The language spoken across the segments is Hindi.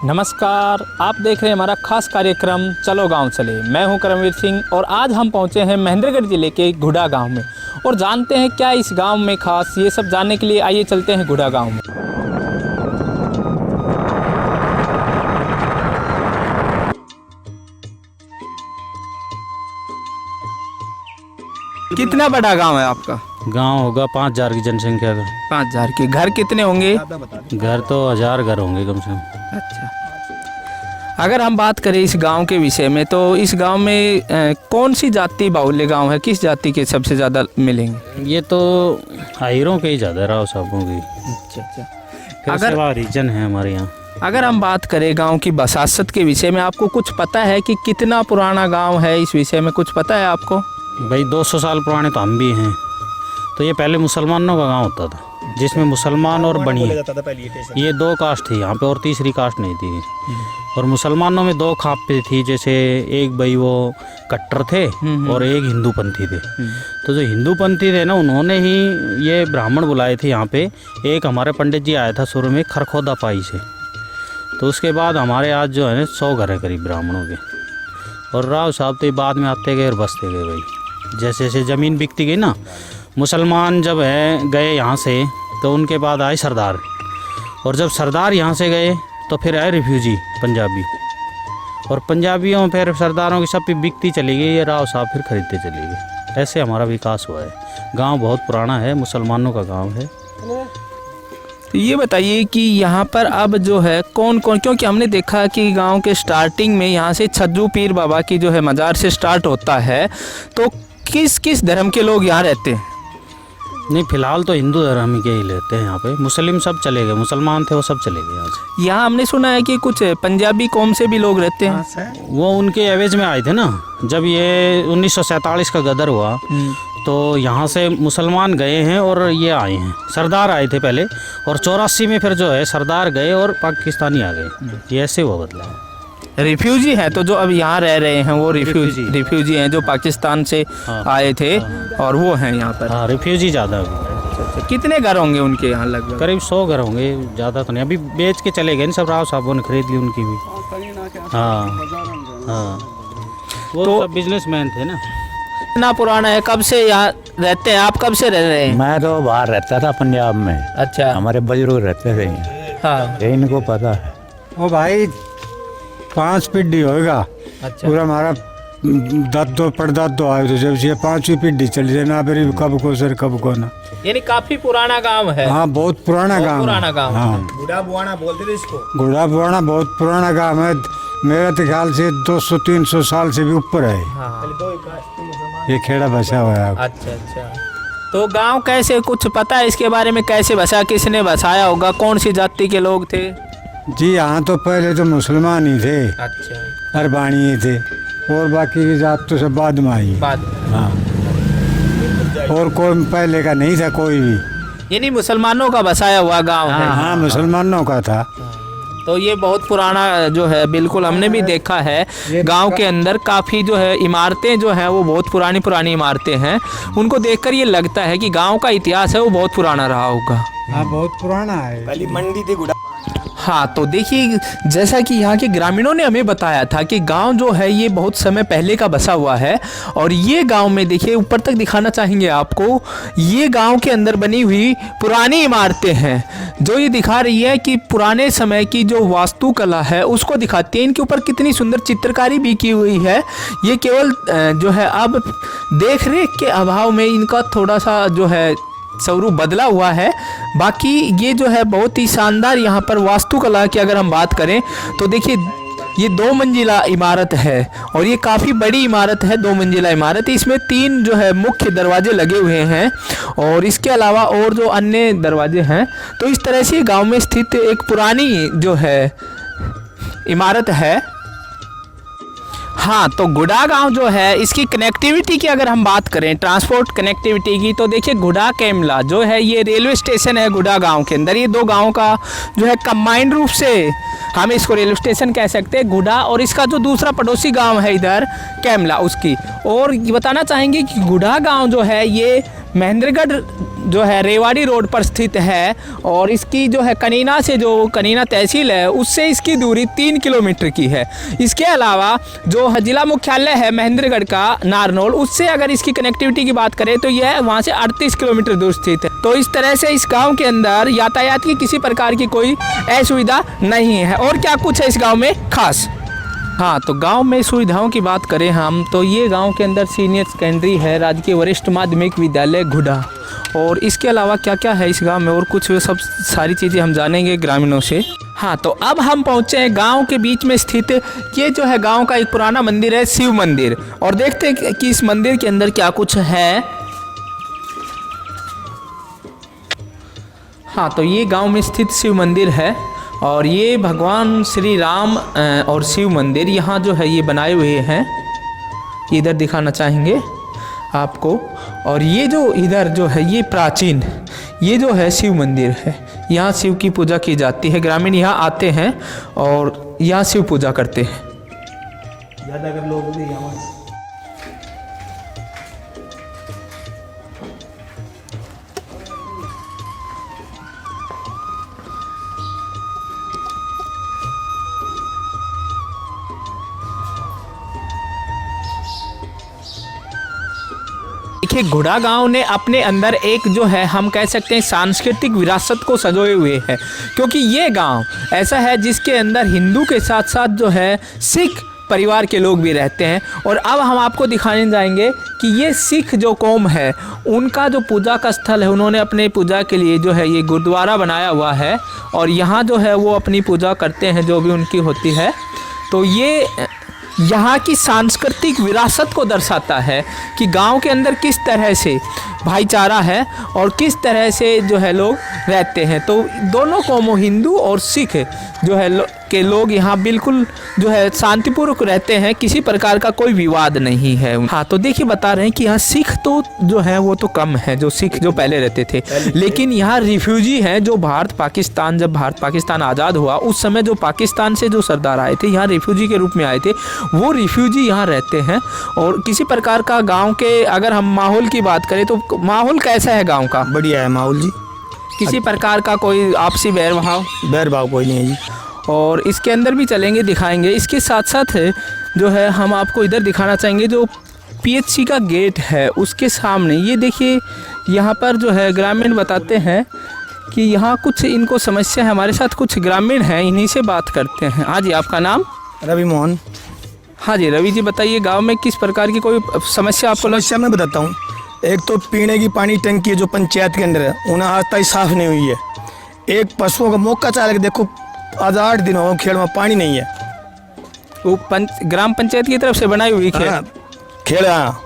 नमस्कार, आप देख रहे हैं हमारा खास कार्यक्रम चलो गांव चले। मैं हूं करमवीर सिंह और आज हम पहुंचे हैं महेंद्रगढ़ ज़िले के घुड़ा गांव में और जानते हैं क्या इस गांव में खास। ये सब जानने के लिए आइए चलते हैं घुड़ा गांव में। कितना बड़ा गांव है आपका? गांव होगा 5000 की जनसंख्या का। 5000 के। घर कितने होंगे? घर तो 1000 घर होंगे कम से कम। अच्छा, अगर हम बात करें इस गांव के विषय में तो इस गांव में कौन सी जाति बाहुल्य गांव है? किस जाति के सबसे ज़्यादा मिलेंगे? ये तो हायरों के ही ज़्यादा राव साहबों की। अच्छा। अगर रीजन है हमारे यहाँ। अगर हम बात करें गांव की बसासत के विषय में, आपको कुछ पता है कि कितना पुराना गांव है? इस विषय में कुछ पता है आपको? भाई 200 साल पुराने तो हम भी हैं। तो ये पहले मुसलमानों का गांव होता था जिसमें मुसलमान और बनिए ये दो कास्ट थी यहाँ पे और तीसरी कास्ट नहीं थी। और मुसलमानों में दो खापे थी, जैसे एक भाई वो कट्टर थे और एक हिंदूपंथी थे। तो जो हिंदूपंथी थे ना, उन्होंने ही ये ब्राह्मण बुलाए थे यहाँ पे। एक हमारे पंडित जी आया था शुरू में खरखोदा पाई से। तो उसके बाद हमारे आज जो है 100 घर है करीब ब्राह्मणों के। और राव साहब तो बाद में आते गए और बसते गए भाई। जैसे जैसे ज़मीन बिकती गई ना, मुसलमान जब है गए यहाँ से तो उनके बाद आए सरदार। और जब सरदार यहाँ से गए तो फिर आए रिफ्यूजी पंजाबी। और पंजाबियों फिर सरदारों की सब बिकती चली गई, ये राव साहब फिर खरीदते चले गए। ऐसे हमारा विकास हुआ है। गांव बहुत पुराना है, मुसलमानों का गांव है। तो ये बताइए कि यहाँ पर अब जो है कौन कौन, क्योंकि हमने देखा कि गांव के स्टार्टिंग में यहाँ से छज्जू पीर बाबा की जो है मज़ार से स्टार्ट होता है, तो किस किस धर्म के लोग यहाँ रहते हैं? नहीं, फिलहाल तो हिंदू धर्म के ही लेते हैं यहाँ पे। मुस्लिम सब चले गए, मुसलमान थे वो सब चले गए यहाँ से। यहाँ हमने सुना है कि कुछ पंजाबी कौम से भी लोग रहते हैं। वो उनके एवज में आए थे ना। जब ये 1947 का गदर हुआ तो यहाँ से मुसलमान गए हैं और ये आए हैं। सरदार आए थे पहले और 84 में फिर जो है सरदार गए और पाकिस्तानी आ गए। ये ऐसे हुआ बदला। रिफ्यूजी हैं तो जो अब यहाँ रह रहे हैं वो रिफ्यूजी हैं जो पाकिस्तान से आए थे और वो हैं यहाँ पर। हाँ, रिफ्यूजी ज़्यादा। कितने घर होंगे उनके यहाँ? लगभग करीब 100 घर होंगे, ज़्यादा तो नहीं। अभी बेच के चले गए सब, राव साहबों ने खरीद ली उनकी भी। हाँ हाँ, वो तो बिजनेसमैन थे ना। इतना पुराना है। कब से यहाँ रहते हैं आप? कब से रह रहे हैं? मैं तो बाहर रहता था पंजाब में। अच्छा। हमारे बुजुर्ग रहते थे। हाँ, ये इनको पता है। ओ भाई 5 पीढ़ी होएगा। अच्छा। पूरा हमारा दादो परदादो आए थे जब से 5वीं पीढ़ी चली जाए ना। फिर कब को सर कब को ना। यानी काफी पुराना गांव है। हाँ, बहुत पुराना गांव। पुराना गांव। हाँ, घुड़ा बुआना बोलते थे इसको। घुड़ा बुआना बहुत पुराना गांव है। मेरा तो ख्याल से 200-300 साल से भी ऊपर है। हाँ। ये खेड़ा बसा हुआ है। अच्छा अच्छा। तो गांव कैसे, कुछ पता है इसके बारे में? कैसे बसा, किसने बसाया होगा, कौन सी जाति के लोग थे? जी यहाँ तो पहले तो मुसलमान ही थे। अच्छा। अरबानी थे और बाकी की जात तो सब बाद में आई। बाद में। हाँ, और कोई पहले का नहीं था कोई भी। यानी मुसलमानों का बसाया हुआ गांव है। हाँ, मुसलमानों का था। तो ये बहुत पुराना जो है, बिल्कुल हमने भी देखा है गांव के अंदर काफ़ी जो है इमारतें जो हैं वो बहुत पुरानी पुरानी इमारतें हैं। उनको देखकर ये लगता है कि गांव का इतिहास है वो बहुत पुराना रहा होगा। हाँ, बहुत पुराना है। पहली मंडी थी घुड़ा। हाँ, तो देखिए जैसा कि यहाँ के ग्रामीणों ने हमें बताया था कि गांव जो है ये बहुत समय पहले का बसा हुआ है। और ये गांव में देखिए ऊपर तक दिखाना चाहेंगे आपको, ये गांव के अंदर बनी हुई पुरानी इमारतें हैं जो ये दिखा रही है कि पुराने समय की जो वास्तुकला है उसको दिखाती है। इनके ऊपर कितनी सुंदर चित्रकारी भी की हुई है। ये केवल जो है अब देख रेख के अभाव में इनका थोड़ा सा जो है स्वरूप बदला हुआ है। बाकी ये जो है बहुत ही शानदार यहाँ पर वास्तुकला की अगर हम बात करें तो देखिए ये 2 मंजिला इमारत है और ये काफ़ी बड़ी इमारत है। 2 मंजिला इमारत, इसमें 3 जो है मुख्य दरवाजे लगे हुए हैं और इसके अलावा और जो अन्य दरवाजे हैं। तो इस तरह से गांव में स्थित एक पुरानी जो है इमारत है। हाँ, तो घुड़ा गांव जो है इसकी कनेक्टिविटी की अगर हम बात करें, ट्रांसपोर्ट कनेक्टिविटी की, तो देखिए घुड़ा केमला जो है ये रेलवे स्टेशन है घुड़ा गांव के अंदर। ये 2 गांव का जो है कंबाइंड रूप से हम इसको रेलवे स्टेशन कह सकते हैं, घुड़ा। और इसका जो दूसरा पड़ोसी गांव है इधर केमला उसकी। और बताना चाहेंगे कि घुड़ा गांव जो है ये महेंद्रगढ़ जो है रेवाड़ी रोड पर स्थित है और इसकी जो है कनीना से जो कनीना तहसील है उससे इसकी दूरी 3 किलोमीटर की है। इसके अलावा जो जिला मुख्यालय है महेंद्रगढ़ का नारनौल, उससे अगर इसकी कनेक्टिविटी की बात करें तो यह वहाँ से 38 किलोमीटर दूर स्थित है। तो इस तरह से इस गाँव के अंदर यातायात की किसी प्रकार की कोई असुविधा नहीं है। और क्या कुछ है इस गाँव में खास? हाँ, तो गांव में सुविधाओं की बात करें हम तो ये गांव के अंदर सीनियर सेकेंडरी है, राजकीय वरिष्ठ माध्यमिक विद्यालय घुड़ा, और इसके अलावा क्या क्या है इस गांव में और कुछ सब सारी चीज़ें हम जानेंगे ग्रामीणों से। हाँ, तो अब हम पहुँचे हैं गांव के बीच में स्थित ये जो है गांव का एक पुराना मंदिर है, शिव मंदिर, और देखते हैं कि इस मंदिर के अंदर क्या कुछ है। हाँ, तो ये गाँव में स्थित शिव मंदिर है और ये भगवान श्री राम और शिव मंदिर यहाँ जो है ये बनाए हुए हैं, इधर दिखाना चाहेंगे आपको। और ये जो इधर जो है ये प्राचीन, ये जो है शिव मंदिर है, यहाँ शिव की पूजा की जाती है। ग्रामीण यहाँ आते हैं और यहाँ शिव पूजा करते हैं। ज़्यादातर लोग भी यहाँ देखिए, घुड़ा गांव ने अपने अंदर एक जो है हम कह सकते हैं सांस्कृतिक विरासत को संजोए हुए है, क्योंकि ये गांव ऐसा है जिसके अंदर हिंदू के साथ साथ जो है सिख परिवार के लोग भी रहते हैं। और अब हम आपको दिखाने जाएंगे कि ये सिख जो कौम है उनका जो पूजा का स्थल है, उन्होंने अपने पूजा के लिए जो है ये गुरुद्वारा बनाया हुआ है और यहाँ जो है वो अपनी पूजा करते हैं जो भी उनकी होती है। तो ये यहाँ की सांस्कृतिक विरासत को दर्शाता है कि गांव के अंदर किस तरह से भाईचारा है और किस तरह से जो है लोग रहते हैं। तो दोनों कौमों हिंदू और सिख जो है के लोग यहाँ बिल्कुल जो है शांतिपूर्वक रहते हैं, किसी प्रकार का कोई विवाद नहीं है। हाँ, तो देखिए बता रहे हैं कि यहाँ सिख तो जो है वो तो कम है, जो सिख जो पहले रहते थे, लेकिन यहाँ रिफ्यूजी हैं जो भारत पाकिस्तान, जब भारत पाकिस्तान आज़ाद हुआ उस समय जो पाकिस्तान से जो सरदार आए थे यहाँ रिफ्यूजी के रूप में आए थे, वो रिफ्यूजी यहाँ रहते हैं। और किसी प्रकार का गाँव के अगर हम माहौल की बात करें तो माहौल कैसा है गाँव का? बढ़िया है माहौल जी, किसी प्रकार का कोई आपसी बैरभाव कोई नहीं है जी। और इसके अंदर भी चलेंगे, दिखाएंगे। इसके साथ साथ जो है हम आपको इधर दिखाना चाहेंगे जो पीएचसी का गेट है उसके सामने ये देखिए, यहाँ पर जो है ग्रामीण बताते हैं कि यहाँ कुछ इनको समस्या है। हमारे साथ कुछ ग्रामीण हैं, इन्हीं से बात करते हैं। हाँ जी, आपका नाम? रवि मोहन। हाँ जी, रवि जी बताइए गाँव में किस प्रकार की कोई समस्या आपको? समस्या मैं बताता हूँ। एक तो पीने की पानी टंकी है जो पंचायत के अंदर है, उन्हें आज तक साफ नहीं हुई है। एक पशुओं का मौका चाह के देखो, आज 8 दिन हो खेड़ में पानी नहीं है। वो ग्राम पंचायत की तरफ से बनाई हुई खेड़। हाँ,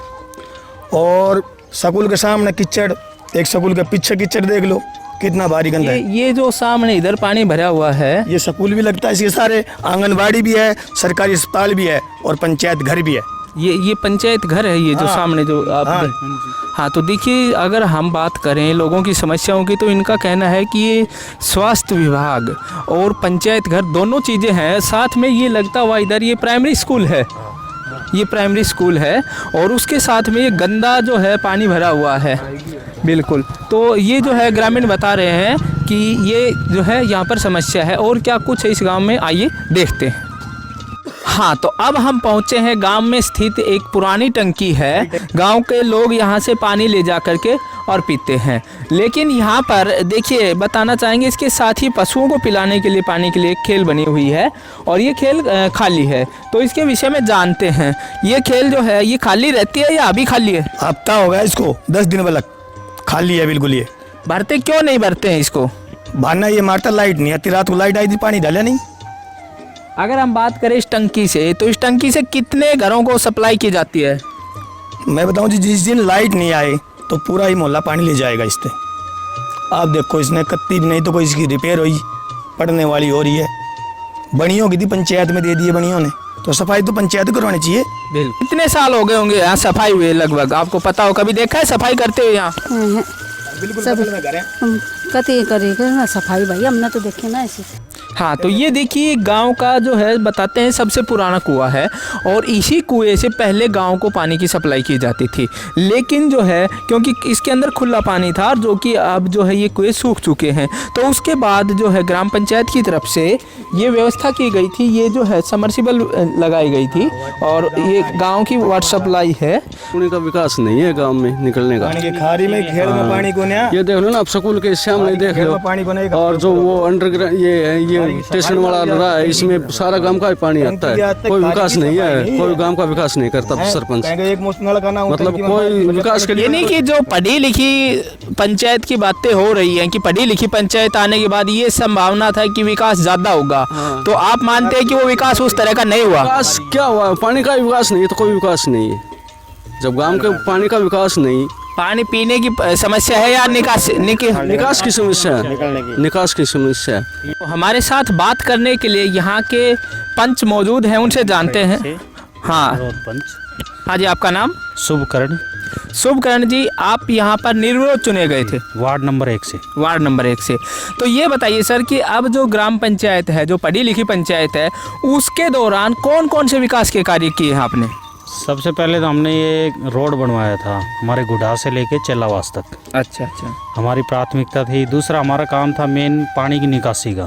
और स्कूल के सामने कीचड़, एक स्कूल के पीछे कीचड़ देख लो कितना भारी गंदा है। ये जो सामने इधर पानी भरा हुआ है, ये स्कूल भी लगता है, इसके सारे आंगनबाड़ी भी है, सरकारी अस्पताल भी है और पंचायत घर भी है। ये पंचायत घर है, ये जो सामने जो आप हाँ, तो देखिए अगर हम बात करें लोगों की समस्याओं की तो इनका कहना है कि ये स्वास्थ्य विभाग और पंचायत घर दोनों चीज़ें हैं। साथ में ये लगता हुआ इधर ये प्राइमरी स्कूल है, ये प्राइमरी स्कूल है और उसके साथ में ये गंदा जो है पानी भरा हुआ है बिल्कुल। तो ये जो है ग्रामीण बता रहे हैं कि ये जो है यहाँ पर समस्या है। और क्या कुछ है इस गाँव में, आइए देखते हैं। हाँ, तो अब हम पहुँचे हैं गांव में स्थित एक पुरानी टंकी है। गांव के लोग यहाँ से पानी ले जा करके और पीते हैं, लेकिन यहाँ पर देखिए बताना चाहेंगे इसके साथ ही पशुओं को पिलाने के लिए पानी के लिए एक खेल बनी हुई है और ये खेल खाली है। तो इसके विषय में जानते हैं, ये खेल जो है ये खाली रहती है या अभी खाली है? हफ्ता हो गया इसको, 10 दिन वाला खाली है बिल्कुल। ये भरते क्यों नहीं भरते हैं इसको? भरना ये मारता, लाइट नहीं आती। रात को लाइट आई थी, पानी डाला नहीं। अगर हम बात करें इस टंकी से, तो इस टंकी से कितने घरों को सप्लाई की जाती है? मैं बताऊं जी, जिस दिन लाइट नहीं आए तो पूरा ही मोहल्ला पानी ले जाएगा इससे। आप देखो, इसने कत्ती भी नहीं तो कोई इसकी रिपेयर हुई, पड़ने वाली हो रही है। बनियों की थी, पंचायत में दे दिए बनियों ने, तो सफाई तो पंचायत को करवानी चाहिए। बिल्कुल। कितने साल हो गए होंगे यहाँ सफाई हुए लगभग, आपको पता हो? कभी देखा है सफाई करते हुए यहाँ? बिल्कुल सब कति करेगा ना सफाई भाई, हमने तो देखे ना ऐसे। हाँ, तो ये देखिए गांव का जो है बताते हैं सबसे पुराना कुआं है और इसी कुएं से पहले गांव को पानी की सप्लाई की जाती थी। लेकिन जो है क्योंकि इसके अंदर खुला पानी था जो कि अब जो है ये कुएं सूख चुके हैं, तो उसके बाद जो है ग्राम पंचायत की तरफ से ये व्यवस्था की गई थी, ये जो है समर्सिबल लगाई गई थी और ये गाँव की वाटर सप्लाई है। पानी का विकास नहीं है गांव में निकलने का। पानी की खारी में खेल में पानी को नया ये देख लो ना, आप स्कूल के सामने देख लो, पानी बनेगा और जो वो अंडरग्राउंड ये है, ये स्टेशन वाला रहा है, इसमें सारा गांव का ही पानी आता है। कोई विकास नहीं है, कोई गांव का विकास नहीं करता सरपंच। एक मुश्त नल का ना मतलब कोई विकास के लिए यानी कि जो पढ़ी लिखी पंचायत की बातें हो रही हैं कि पढ़ी लिखी पंचायत आने के बाद ये संभावना था कि विकास ज्यादा होगा, तो आप मानते हैं कि वो विकास उस तरह का नहीं हुआ? विकास क्या हुआ? पानी का विकास नहीं है तो कोई विकास नहीं है। जब गांव के पानी का विकास नहीं, पानी पीने की समस्या है या निकास निकास की समस्या है, निकास की समस्या है। तो हमारे साथ बात करने के लिए यहाँ के पंच मौजूद हैं, उनसे जानते हैं। हाँ पंच। हाँ जी, आपका नाम? शुभकर्ण। शुभकर्ण जी, आप यहाँ पर निर्विरोध चुने गए थे वार्ड नंबर 1 से। वार्ड नंबर 1 से। तो ये बताइए सर कि अब जो ग्राम पंचायत है, जो पढ़ी लिखी पंचायत है, उसके दौरान कौन कौन से विकास के कार्य किए हैं आपने? सबसे पहले तो हमने ये रोड बनवाया था हमारे गुढ़ा से लेके चेलावास तक। अच्छा अच्छा। हमारी प्राथमिकता थी। दूसरा हमारा काम था मेन पानी की निकासी का,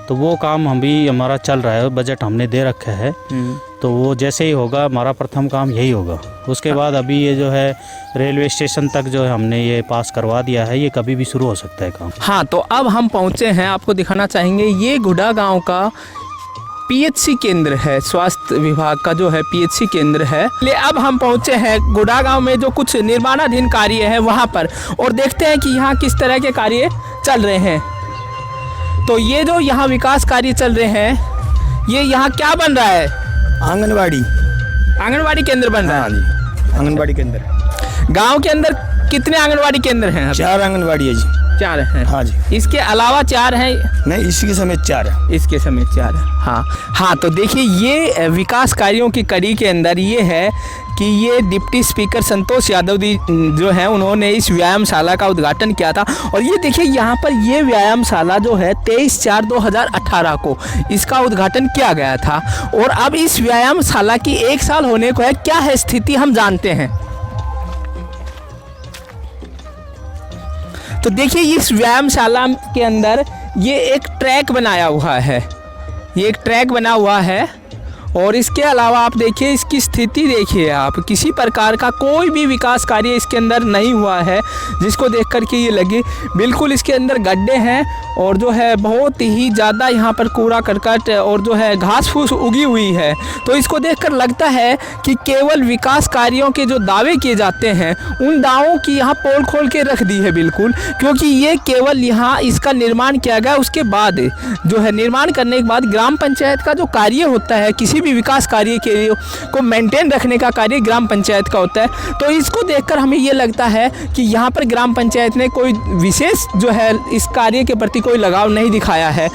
तो वो काम हमारा चल रहा है, बजट हमने दे रखा है, तो वो जैसे ही होगा हमारा प्रथम काम यही होगा। उसके बाद अभी ये जो है रेलवे स्टेशन तक जो है हमने ये पास करवा दिया है, ये कभी भी शुरू हो सकता है काम। हाँ, तो अब हम पहुँचे हैं, आपको दिखाना चाहेंगे, ये गुढ़ा गाँव का पीएचसी केंद्र है, स्वास्थ्य विभाग का जो है पीएचसी केंद्र है। ले अब हम पहुंचे हैं गुढ़ा गांव में जो कुछ निर्माणाधीन कार्य है वहां पर, और देखते हैं कि यहाँ किस तरह के कार्य चल रहे हैं। तो ये जो यहाँ विकास कार्य चल रहे हैं, ये यहाँ क्या बन रहा है? आंगनबाड़ी केंद्र बन रहा है। आंगनबाड़ी केंद्र गाँव के अंदर कितने आंगनबाड़ी केंद्र हैं? 4 आंगनबाड़ी है जी। 4 हैं? हाँ जी। इसके अलावा 4 हैं? नहीं, इसके समेत 4 है। इसके समेत 4 है। हाँ हाँ, तो देखिए ये विकास कार्यों की कड़ी के अंदर ये है कि ये डिप्टी स्पीकर संतोष यादव जी जो हैं उन्होंने इस व्यायामशाला का उद्घाटन किया था। और ये देखिए यहाँ पर ये व्यायामशाला जो है 23/4/2018 को इसका उद्घाटन किया गया था, और अब इस व्यायामशाला की 1 साल होने को है। क्या है स्थिति हम जानते हैं। तो देखिए इस व्यायामशाला के अंदर ये एक ट्रैक बनाया हुआ है, ये एक ट्रैक बना हुआ है, और इसके अलावा आप देखिए इसकी स्थिति देखिए आप, किसी प्रकार का कोई भी विकास कार्य इसके अंदर नहीं हुआ है, जिसको देख कर के ये लगे बिल्कुल इसके अंदर गड्ढे हैं, और जो है बहुत ही ज़्यादा यहाँ पर कूड़ा करकट और जो है घास फूस उगी हुई है। तो इसको देखकर लगता है कि केवल विकास कार्यों के जो दावे किए जाते हैं उन दावों की यहाँ पोल खोल के रख दी है बिल्कुल, क्योंकि ये केवल यहाँ इसका निर्माण किया गया, उसके बाद जो है निर्माण करने के बाद ग्राम पंचायत का जो कार्य होता है, किसी भी विकास कार्य के लिए को मेंटेन रखने का कार्य ग्राम पंचायत का होता है। तो इसको देखकर हमें ये लगता है कि यहाँ पर ग्राम पंचायत ने कोई विशेष जो है इस कार्य के प्रति कोई लगाव नहीं दिखाया है।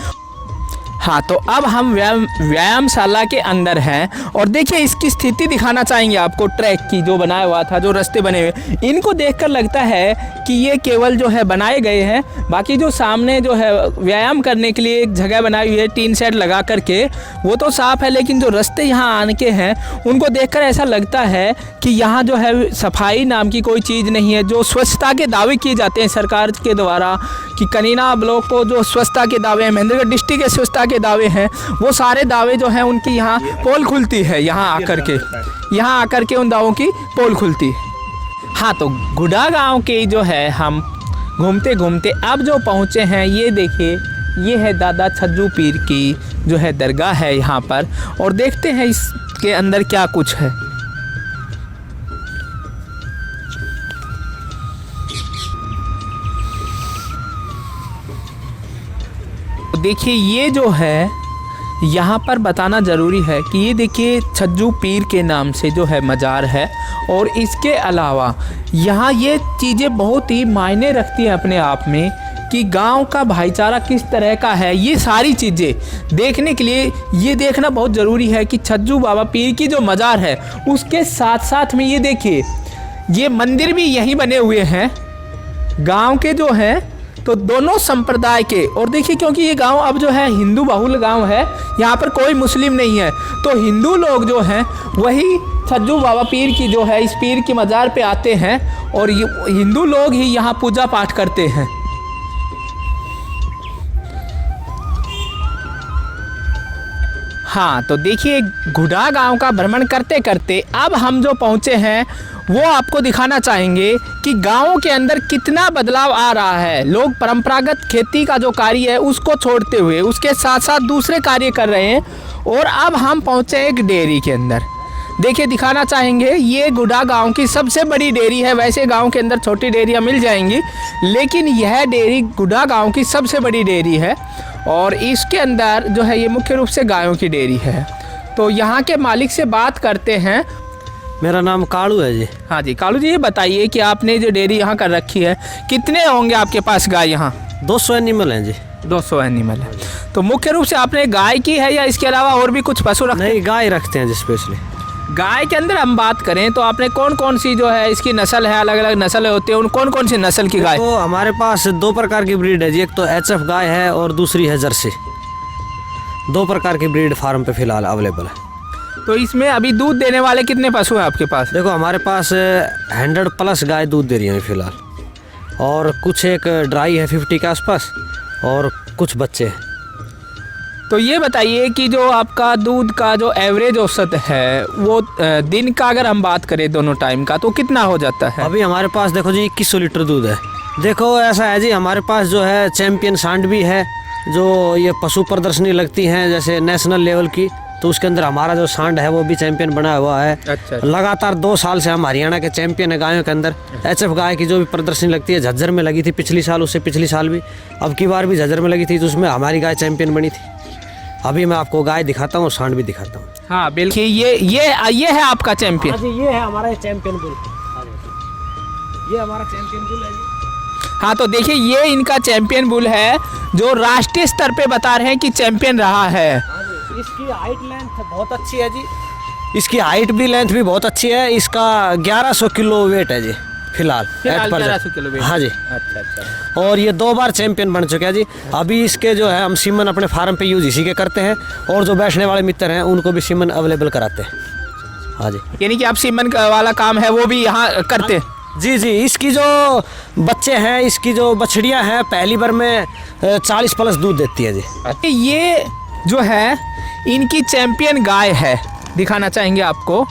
हाँ, तो अब हम व्यायामशाला के अंदर हैं, और देखिए इसकी स्थिति दिखाना चाहेंगे आपको, ट्रैक की जो बनाया हुआ था, जो रास्ते बने हुए, इनको देखकर लगता है कि ये केवल जो है बनाए गए हैं। बाकी जो सामने जो है व्यायाम करने के लिए एक जगह बनाई हुई है टीन शेड लगा करके, वो तो साफ़ है, लेकिन जो रास्ते यहाँ आने के हैं उनको देखकर ऐसा लगता है कि यहाँ जो है सफाई नाम की कोई चीज़ नहीं है। जो स्वच्छता के दावे किए जाते हैं सरकार के द्वारा कि कनीना ब्लॉक को जो स्वच्छता के दावे हैं, महेंद्रगढ़ डिस्ट्रिक्ट के स्वच्छता के दावे हैं, वो सारे दावे जो हैं उनकी यहाँ पोल खुलती है, यहाँ आकर के उन दावों की पोल खुलती है। हाँ, तो गुढ़ा गांव के जो है हम घूमते घूमते अब जो पहुँचे हैं, ये देखिए ये है दादा छज्जू पीर की जो है दरगाह है यहाँ पर, और देखते हैं इसके अंदर क्या कुछ है। देखिए ये जो है यहाँ पर बताना ज़रूरी है कि ये देखिए छज्जू पीर के नाम से जो है मज़ार है, और इसके अलावा यहाँ ये चीज़ें बहुत ही मायने रखती हैं अपने आप में कि गांव का भाईचारा किस तरह का है। ये सारी चीज़ें देखने के लिए ये देखना बहुत ज़रूरी है कि छज्जू बाबा पीर की जो मज़ार है उसके साथ साथ में ये देखिए ये मंदिर भी यहीं बने हुए हैं गांव के जो हैं। तो दोनों संप्रदाय के, और देखिए क्योंकि ये गांव अब जो है हिंदू बहुल गांव है, यहाँ पर कोई मुस्लिम नहीं है, तो हिंदू लोग जो हैं वही छज्जू बाबा पीर की जो है इस पीर की मज़ार पे आते हैं और हिंदू लोग ही यहाँ पूजा पाठ करते हैं। हाँ, तो देखिए घुडा गांव का भ्रमण करते करते अब हम जो पहुँचे हैं वो आपको दिखाना चाहेंगे कि गाँव के अंदर कितना बदलाव आ रहा है। लोग परंपरागत खेती का जो कार्य है उसको छोड़ते हुए उसके साथ साथ दूसरे कार्य कर रहे हैं। और अब हम पहुँचे एक डेयरी के अंदर। देखिए दिखाना चाहेंगे, ये गुडा गांव की सबसे बड़ी डेयरी है। वैसे गांव के अंदर छोटी डेयरियाँ मिल जाएंगी, लेकिन यह डेयरी गुडा गांव की सबसे बड़ी डेयरी है और इसके अंदर जो है ये मुख्य रूप से गायों की डेयरी है। तो यहाँ के मालिक से बात करते हैं। मेरा नाम कालू है जी। हाँ जी कालू जी, ये बताइए कि आपने जो डेयरी यहाँ कर रखी है, कितने होंगे आपके पास गाय यहाँ? 200 एनिमल हैं जी। 200 एनिमल है। तो मुख्य रूप से आपने गाय की है या इसके अलावा और भी कुछ पशु रखते हैं? नहीं, गाय रखते हैं जी स्पेशली। गाय के अंदर हम बात करें तो आपने कौन कौन सी जो है इसकी नस्ल है, अलग अलग नस्ल होती है, उन कौन कौन सी नस्ल की गाय? तो हमारे पास 2 प्रकार की ब्रीड है जी। एक तो HF गाय है और दूसरी है जर्सी। 2 प्रकार की ब्रीड फार्म पे फिलहाल अवेलेबल है। तो इसमें अभी दूध देने वाले कितने पशु हैं आपके पास? देखो हमारे पास 100+ गाय दूध दे रही है फिलहाल, और कुछ एक ड्राई है 50 के आसपास और कुछ बच्चे हैं। तो ये बताइए कि जो आपका दूध का जो एवरेज औसत है वो दिन का अगर हम बात करें दोनों टाइम का तो कितना हो जाता है? अभी हमारे पास देखो जी 2100 लीटर दूध है। देखो ऐसा है जी, हमारे पास जो है चैंपियन सांड भी है, जो ये पशु प्रदर्शनी लगती हैं जैसे नेशनल लेवल की, तो उसके अंदर हमारा जो सांड है वो भी चैंपियन बना हुआ है। अच्छा। लगातार 2 साल से हम हरियाणा के चैंपियन है गायों के अंदर। HF गाय की जो भी प्रदर्शनी लगती है, झज्जर में लगी थी पिछली साल, उससे पिछली साल भी, अब की बार भी झज्जर में लगी थी, तो उसमें हमारी गाय चैंपियन बनी थी। अभी मैं आपको गाय दिखाता हूँ, सांड भी दिखाता हूँ। हाँ बिल्कुल, ये है आपका चैंपियन। हाँ जी, ये है हमारा चैंपियन बुल। ये हमारा चैंपियन बुल है जी। हाँ तो देखिए ये इनका चैंपियन बुल है जो राष्ट्रीय स्तर पे बता रहे हैं कि चैंपियन रहा है। इसकी हाइट लेंथ बहुत अच्छी है जी। इसकी हाइट भी लेंथ भी बहुत अच्छी है। इसका 1100 किलो वेट है जी फिलहाल 1100 किलो वेट। हाँ जी। अच्छा। और ये 2 बार चैंपियन बन चुके हैं जी। अभी इसके जो है हम सीमन अपने फार्म पे यूज इसी के करते हैं, और जो बैठने वाले मित्र हैं उनको भी सीमन अवेलेबल कराते हैं। हाँ जी, यानी कि आप सीमन वाला काम है वो भी यहाँ करते हैं? जी जी। इसकी जो बच्चे हैं, इसकी जो बछड़ियाँ हैं, पहली बार में 40+ दूध देती है जी। ये जो है इनकी चैंपियन गाय है, दिखाना चाहेंगे आपको।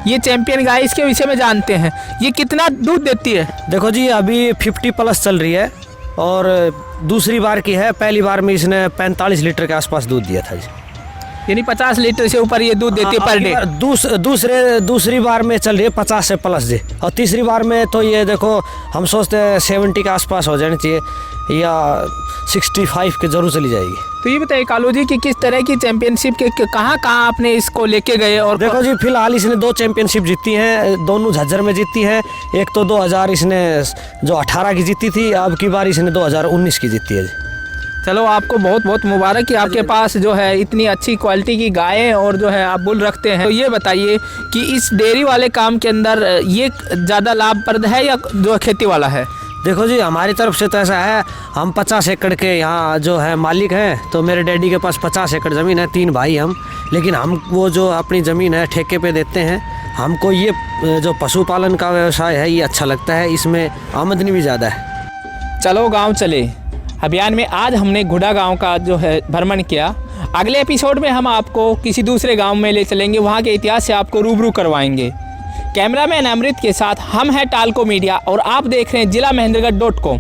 ये चैंपियन गाय, इसके विषय में जानते हैं, ये कितना दूध देती है? देखो जी अभी 50+ चल रही है और दूसरी बार की है। पहली बार में इसने 45 लीटर के आसपास दूध दिया था जी। यानी 50 लीटर से ऊपर ये दूध देती है पर डे। दूसरी बार में चल रही है 50 से प्लस जी। और तीसरी बार में तो ये देखो हम सोचते हैं 70 के आसपास हो जानी चाहिए या 65 के जरूर चली जाएगी। तो ये बताइए कालू जी कि किस तरह की चैंपियनशिप के कहाँ आपने इसको लेके गए? और देखो जी फिलहाल इसने 2 चैंपियनशिप जीती हैं, दोनों झज्जर में जीती हैं। एक तो 2000 इसने जो 18 की जीती थी, अब की बार इसने 2019 की जीती है जी। चलो आपको बहुत बहुत मुबारक कि आपके पास जो है इतनी अच्छी क्वालिटी की गायें और जो है आप बुल रखते हैं। तो ये बताइए कि इस डेयरी वाले काम के अंदर ये ज़्यादा लाभप्रद है या जो खेती वाला है? देखो जी हमारी तरफ से तो ऐसा है, हम 50 एकड़ के यहाँ जो है मालिक हैं। तो मेरे डैडी के पास 50 एकड़ ज़मीन है, 3 भाई हम। लेकिन हम वो जो अपनी ज़मीन है ठेके पे देते हैं। हमको ये जो पशुपालन का व्यवसाय है ये अच्छा लगता है, इसमें आमदनी भी ज़्यादा है। चलो गाँव चले अभियान में आज हमने घुडा गांव का जो है भ्रमण किया। अगले एपिसोड में हम आपको किसी दूसरे गांव में ले चलेंगे, वहां के इतिहास से आपको रूबरू करवाएंगे। कैमरामैन अमृत के साथ हम हैं टालको मीडिया और आप देख रहे हैं जिला महेंद्रगढ़.com।